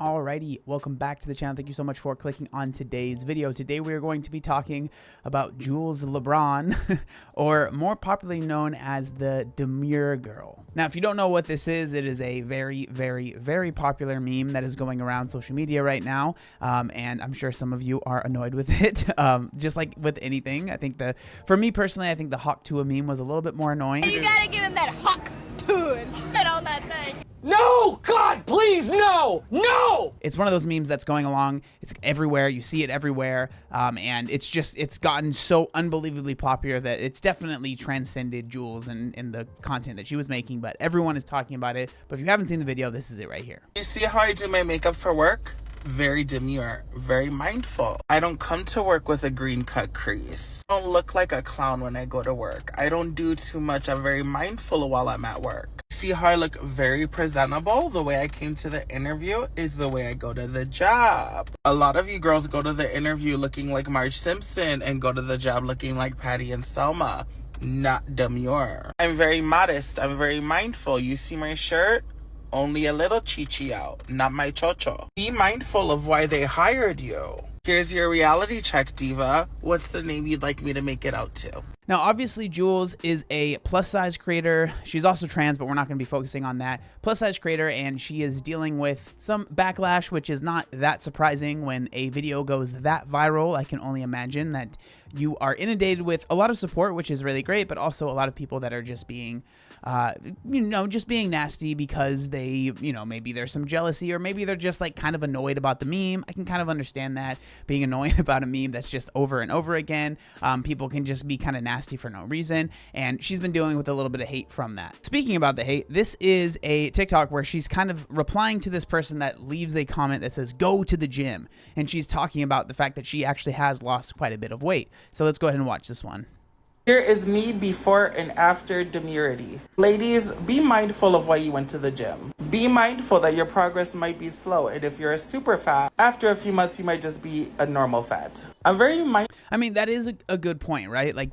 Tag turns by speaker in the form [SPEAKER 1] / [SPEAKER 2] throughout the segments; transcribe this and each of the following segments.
[SPEAKER 1] Alrighty, welcome back to the channel. Thank you so much for clicking on today's video. Today we are going to be talking about Jules LeBron, or more popularly known as the Demure Girl. Now, if you don't know what this is, it is a very popular meme that is going around social media right now, and I'm sure some of you are annoyed with it. Just like with anything, I think for me personally, I think the Hawk Tua meme was a little bit more annoying.
[SPEAKER 2] You gotta give him that Hawk Tua and spit on that thing.
[SPEAKER 3] No! God, please, no! No!
[SPEAKER 1] It's one of those memes that's going along. It's everywhere. You see it everywhere. And it's gotten so unbelievably popular that it's definitely transcended Jules and the content that she was making, but everyone is talking about it. But if you haven't seen the video, this is it right here.
[SPEAKER 4] You see how I do my makeup for work? Very demure, very mindful. I don't come to work with a green cut crease. I don't look like a clown when I go to work. I don't do too much. I'm very mindful while I'm at work. See how I look very presentable? The way I came to the interview is the way I go to the job. A lot of you girls go to the interview looking like Marge Simpson and go to the job looking like Patty and Selma. Not demure. I'm very modest. I'm very mindful. You see my shirt? Only a little chichi out, not my chocho. Be mindful of why they hired you. Here's your reality check, diva. What's the name you'd like me to make it out to?
[SPEAKER 1] Now, obviously, Jules is a plus-size creator. She's also trans, but we're not going to be focusing on that. Plus-size creator, and she is dealing with some backlash, which is not that surprising when a video goes that viral. I can only imagine that you are inundated with a lot of support, which is really great, but also a lot of people that are just being, just being nasty because they, maybe there's some jealousy, or maybe they're just like kind of annoyed about the meme. I can kind of understand that, being annoyed about a meme that's just over and over again. People can just be kind of nasty for no reason, and she's been dealing with a little bit of hate from that. Speaking about the hate, this is a TikTok where she's kind of replying to this person that leaves a comment that says, "Go to the gym," and she's talking about the fact that she actually has lost quite a bit of weight. So let's go ahead and watch this one.
[SPEAKER 4] Here is me before and after demurity. Ladies, be mindful of why you went to the gym. Be mindful that your progress might be slow, and if you're a super fat, after a few months you might just be a normal fat.
[SPEAKER 1] I mean, that is a good point, right? Like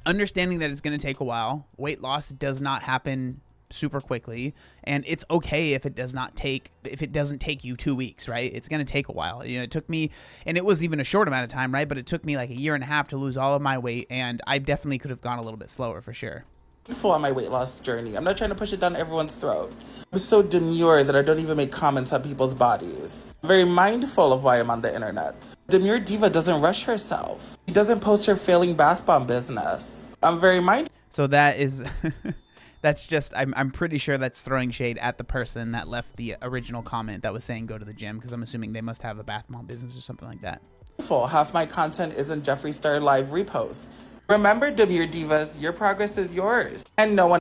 [SPEAKER 1] understanding that it's going to take a while. Weight loss does not happen super quickly, and it's okay if it doesn't take you 2 weeks, right? It's going to take a while. It took me, and it was even a short amount of time, right? But it took me like 1.5 years to lose all of my weight, and I definitely could have gone a little bit slower for sure.
[SPEAKER 4] On my weight loss journey. I'm not trying to push it down everyone's throats. I'm so demure that I don't even make comments on people's bodies. I'm very mindful of why I'm on the internet. Demure diva doesn't rush herself. She doesn't post her failing bath bomb business. I'm very mindful.
[SPEAKER 1] So that is that's just, I'm pretty sure that's throwing shade at the person that left the original comment that was saying go to the gym, because I'm assuming they must have a bath bomb business or something like that.
[SPEAKER 4] Half my content isn't Jeffree Star live reposts. Remember, demure divas, your progress is yours and no one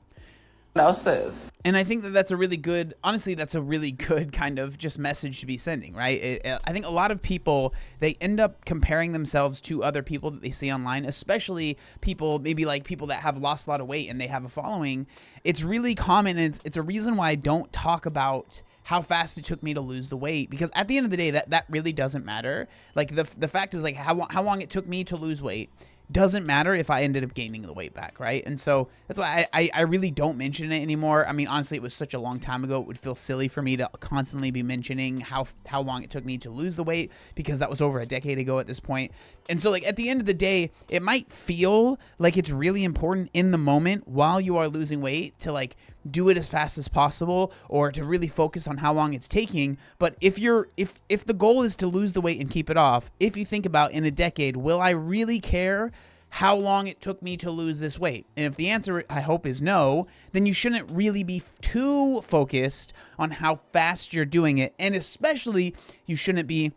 [SPEAKER 4] else's.
[SPEAKER 1] And I think that that's a really good, honestly, that's a really good kind of just message to be sending, right? I think a lot of people, they end up comparing themselves to other people that they see online, especially people, maybe like people that have lost a lot of weight and they have a following. It's really common, and it's a reason why I don't talk about how fast it took me to lose the weight, because at the end of the day, that really doesn't matter. Like the fact is, like how long it took me to lose weight doesn't matter if I ended up gaining the weight back, right? And so that's why I really don't mention it anymore. I mean, honestly, it was such a long time ago. It would feel silly for me to constantly be mentioning how long it took me to lose the weight, because that was over a decade ago at this point. And so like at the end of the day, it might feel like it's really important in the moment while you are losing weight to like do it as fast as possible, or to really focus on how long it's taking. But if the goal is to lose the weight and keep it off, if you think about in a decade, will I really care how long it took me to lose this weight? And if the answer, I hope, is no, then you shouldn't really be too focused on how fast you're doing it. And especially, you shouldn't be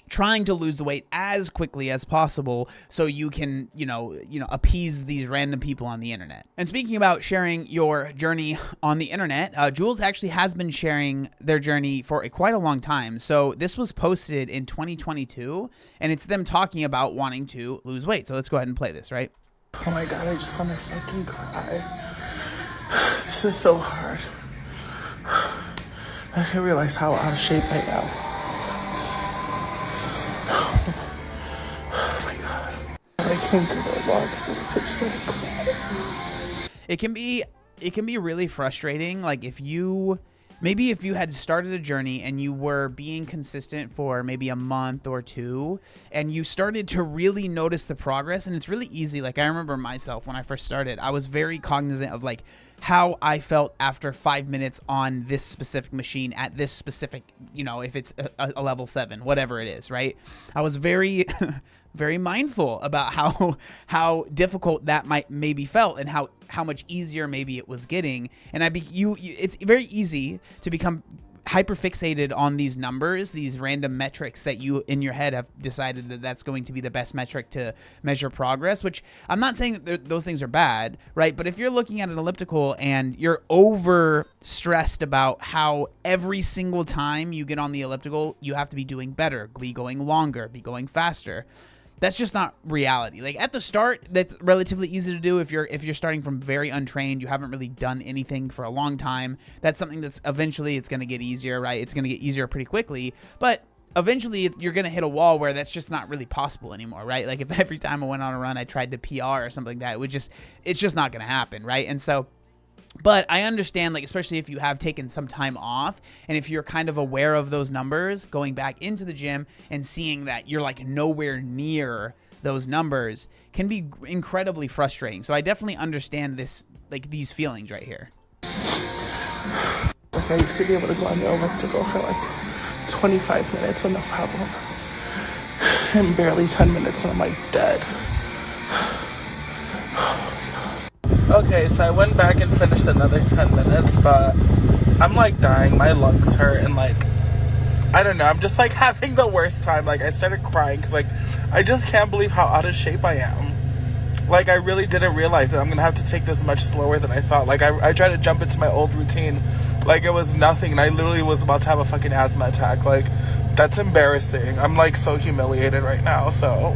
[SPEAKER 1] trying to lose the weight as quickly as possible so you can, appease these random people on the internet. And speaking about sharing your journey on the internet, Jules actually has been sharing their journey for quite a long time. So this was posted in 2022, and it's them talking about wanting to lose weight. So let's go ahead and play this, right?
[SPEAKER 4] Oh my God, I just want to fucking cry. This is so hard. I didn't realize how out of shape I am. Oh my God. I can't do that long. It's like cry.
[SPEAKER 1] It can be really frustrating. Like if you maybe if you had started a journey and you were being consistent for maybe a month or two, and you started to really notice the progress, and it's really easy. Like I remember myself when I first started, I was very cognizant of like how I felt after 5 minutes on this specific machine at this specific, you know, if it's a level 7, whatever it is, right? I was very very mindful about how difficult that might maybe felt, and how much easier maybe it was getting. And it's very easy to become hyperfixated on these numbers, these random metrics that you in your head have decided that that's going to be the best metric to measure progress, which I'm not saying that those things are bad, right? But if you're looking at an elliptical and you're over stressed about how every single time you get on the elliptical, you have to be doing better, be going longer, be going faster, that's just not reality. Like at the start, that's relatively easy to do if you're starting from very untrained, you haven't really done anything for a long time. That's something that's eventually it's going to get easier, right? It's going to get easier pretty quickly, but eventually you're going to hit a wall where that's just not really possible anymore, right? Like if every time I went on a run I tried to PR or something like that, it's just not going to happen, right? And so, but I understand, like, especially if you have taken some time off and if you're kind of aware of those numbers, going back into the gym and seeing that you're like nowhere near those numbers can be incredibly frustrating. So I definitely understand this, like these feelings right here.
[SPEAKER 4] Like I used to be able to go on the elliptical for like 25 minutes with no problem. And barely 10 minutes and I'm like dead. Okay, so I went back and finished another 10 minutes, but I'm like dying. My lungs hurt and like, I don't know. I'm just like having the worst time. Like I started crying because like, I just can't believe how out of shape I am. Like I really didn't realize that I'm going to have to take this much slower than I thought. Like I tried to jump into my old routine like it was nothing. And I literally was about to have a fucking asthma attack. Like that's embarrassing. I'm like so humiliated right now. So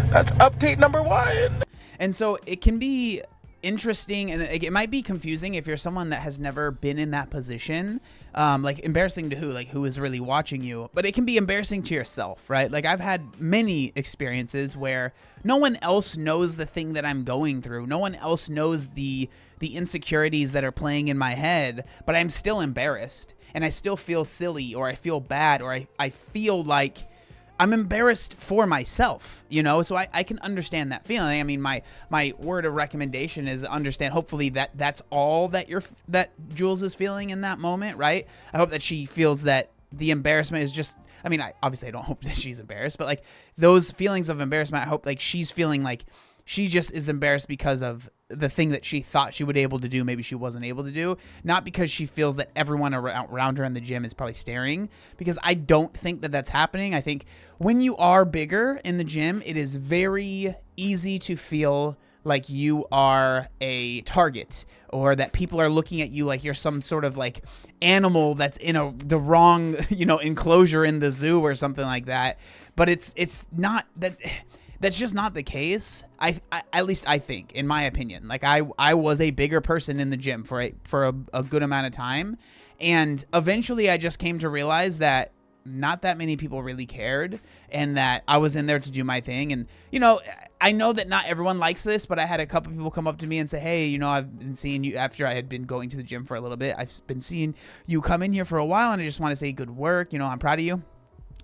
[SPEAKER 4] that's update number 1.
[SPEAKER 1] And so it can be interesting, and it might be confusing if you're someone that has never been in that position. Like embarrassing to who? Like who is really watching you? But it can be embarrassing to yourself, right? Like I've had many experiences where no one else knows the thing that I'm going through. No one else knows the insecurities that are playing in my head, but I'm still embarrassed and I still feel silly, or I feel bad, or I feel like I'm embarrassed for myself, you know? So I can understand that feeling. I mean, my word of recommendation is understand, hopefully that's all that that Jules is feeling in that moment, right? I hope that she feels that the embarrassment is just, I mean, obviously I don't hope that she's embarrassed, but like those feelings of embarrassment, I hope like she's feeling like she just is embarrassed because of the thing that she thought she would be able to do, maybe she wasn't able to do, not because she feels that everyone around her in the gym is probably staring, because I don't think that that's happening. I think when you are bigger in the gym, it is very easy to feel like you are a target, or that people are looking at you like you're some sort of like animal that's in the wrong, you know, enclosure in the zoo or something like that. But it's not that. That's just not the case. At least I think, in my opinion, like I was a bigger person in the gym for a good amount of time. And eventually I just came to realize that not that many people really cared, and that I was in there to do my thing. And, you know, I know that not everyone likes this, but I had a couple people come up to me and say, hey, you know, I've been seeing you after I had been going to the gym for a little bit. I've been seeing you come in here for a while, and I just want to say good work. You know, I'm proud of you.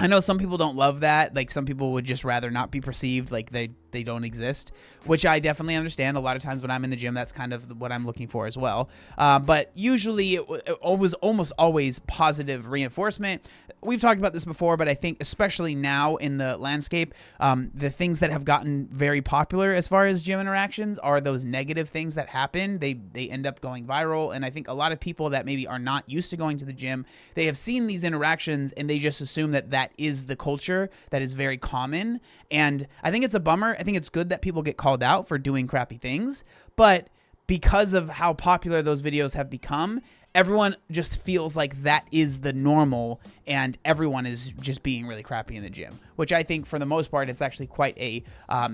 [SPEAKER 1] I know some people don't love that. Like some people would just rather not be perceived like they don't exist, which I definitely understand. A lot of times when I'm in the gym, that's kind of what I'm looking for as well. But usually it was almost always positive reinforcement. We've talked about this before, but I think especially now in the landscape, the things that have gotten very popular as far as gym interactions are those negative things that happen. They end up going viral. And I think a lot of people that maybe are not used to going to the gym, they have seen these interactions and they just assume that is the culture that is very common. And I think it's a bummer. I think it's good that people get called out for doing crappy things, but because of how popular those videos have become, everyone just feels like that is the normal, and everyone is just being really crappy in the gym, which I think for the most part, it's actually quite a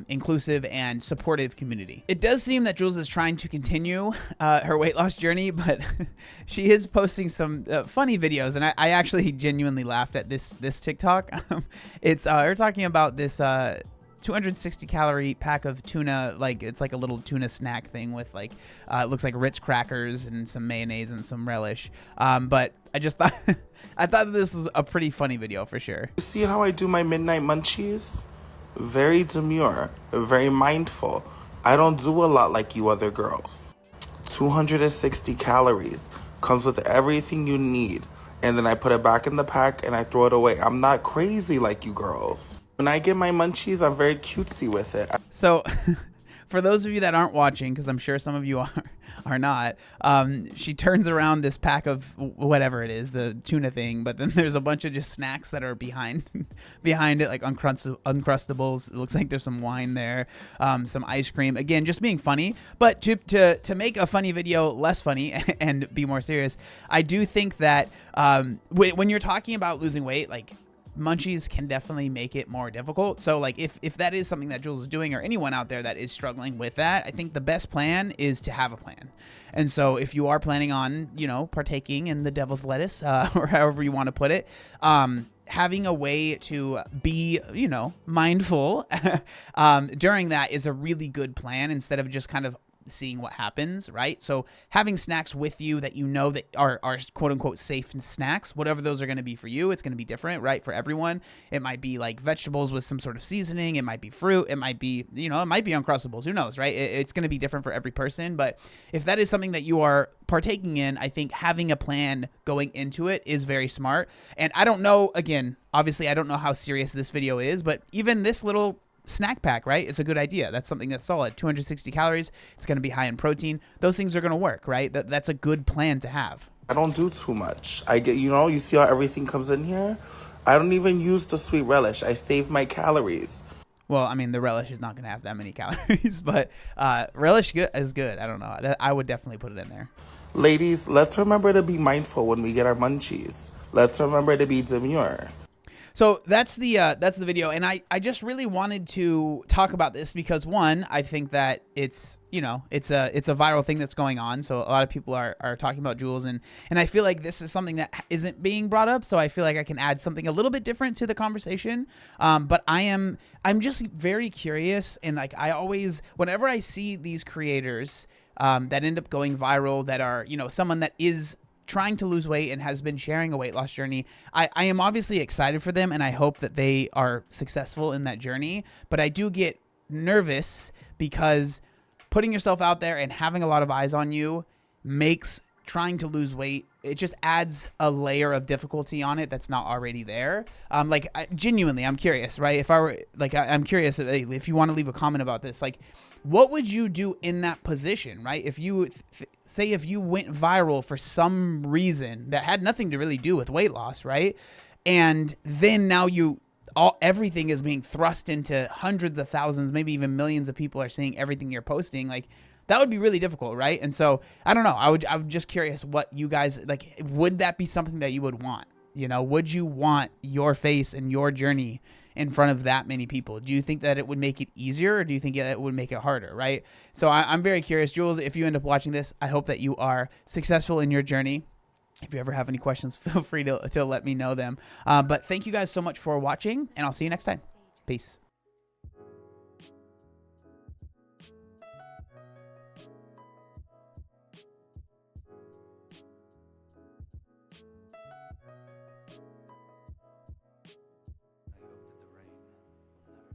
[SPEAKER 1] inclusive and supportive community. It does seem that Jules is trying to continue her weight loss journey, but she is posting some funny videos, and I actually genuinely laughed at this TikTok. It's her talking about this 260 calorie pack of tuna, like it's like a little tuna snack thing with like it looks like Ritz crackers and some mayonnaise and some relish. But I just thought I thought this was a pretty funny video for sure.
[SPEAKER 4] You see how I do my midnight munchies? Very demure, very mindful. I don't do a lot like you other girls. 260 calories, comes with everything you need. And then I put it back in the pack and I throw it away. I'm not crazy like you girls. When I get my munchies, I'm very cutesy with it.
[SPEAKER 1] So for those of you that aren't watching, because I'm sure some of you are not, she turns around this pack of whatever it is, the tuna thing, but then there's a bunch of just snacks that are behind it, like Uncrustables. It looks like there's some wine there, some ice cream. Again, just being funny. But to make a funny video less funny and be more serious, I do think that when you're talking about losing weight, like, munchies can definitely make it more difficult. So like if that is something that Jules is doing, or anyone out there that is struggling with that, I think the best plan is to have a plan. And so if you are planning on, you know, partaking in the devil's lettuce, or however you want to put it, having a way to be, you know, mindful during that is a really good plan, instead of just kind of seeing what happens, right? So having snacks with you that you know that are quote unquote safe snacks, whatever those are going to be for you, it's going to be different, right? For everyone, it might be like vegetables with some sort of seasoning, it might be fruit, it might be, you know, it might be Uncrustables, who knows, right? It's going to be different for every person. But if that is something that you are partaking in, I think having a plan going into it is very smart. And I don't know, again, obviously I don't know how serious this video is, but even this little snack pack, right? It's a good idea. That's something that's solid. 260 calories. It's going to be high in protein. Those things are going to work, right? That's a good plan to have.
[SPEAKER 4] I don't do too much. I get, you know, you see how everything comes in here? I don't even use the sweet relish. I save my calories.
[SPEAKER 1] Well, I mean, the relish is not going to have that many calories, but relish is good. I don't know. I would definitely put it in there.
[SPEAKER 4] Ladies, let's remember to be mindful when we get our munchies. Let's remember to be demure.
[SPEAKER 1] So that's the video, and I just really wanted to talk about this because, one, I think that it's, you know, it's a viral thing that's going on. So a lot of people are talking about Jules, and I feel like this is something that isn't being brought up. So I feel like I can add something a little bit different to the conversation. But I'm just very curious, and like I always, whenever I see these creators that end up going viral, that are, you know, someone that is trying to lose weight and has been sharing a weight loss journey, I am obviously excited for them, and I hope that they are successful in that journey. But I do get nervous because putting yourself out there and having a lot of eyes on you makes trying to lose weight, it just adds a layer of difficulty on it that's not already there. Genuinely, I'm curious, right? If I were like, I'm curious if you want to leave a comment about this, like, what would you do in that position, right? If you say if you went viral for some reason that had nothing to really do with weight loss, right? And then now everything is being thrust into hundreds of thousands, maybe even millions of people are seeing everything you're posting, like, that would be really difficult, right? And so I don't know. I'm just curious what you guys like. Would that be something that you would want? You know, would you want your face and your journey in front of that many people? Do you think that it would make it easier, or do you think it would make it harder, right? So I'm very curious. Jules, if you end up watching this, I hope that you are successful in your journey. If you ever have any questions, feel free to let me know them. But thank you guys so much for watching, and I'll see you next time. Peace.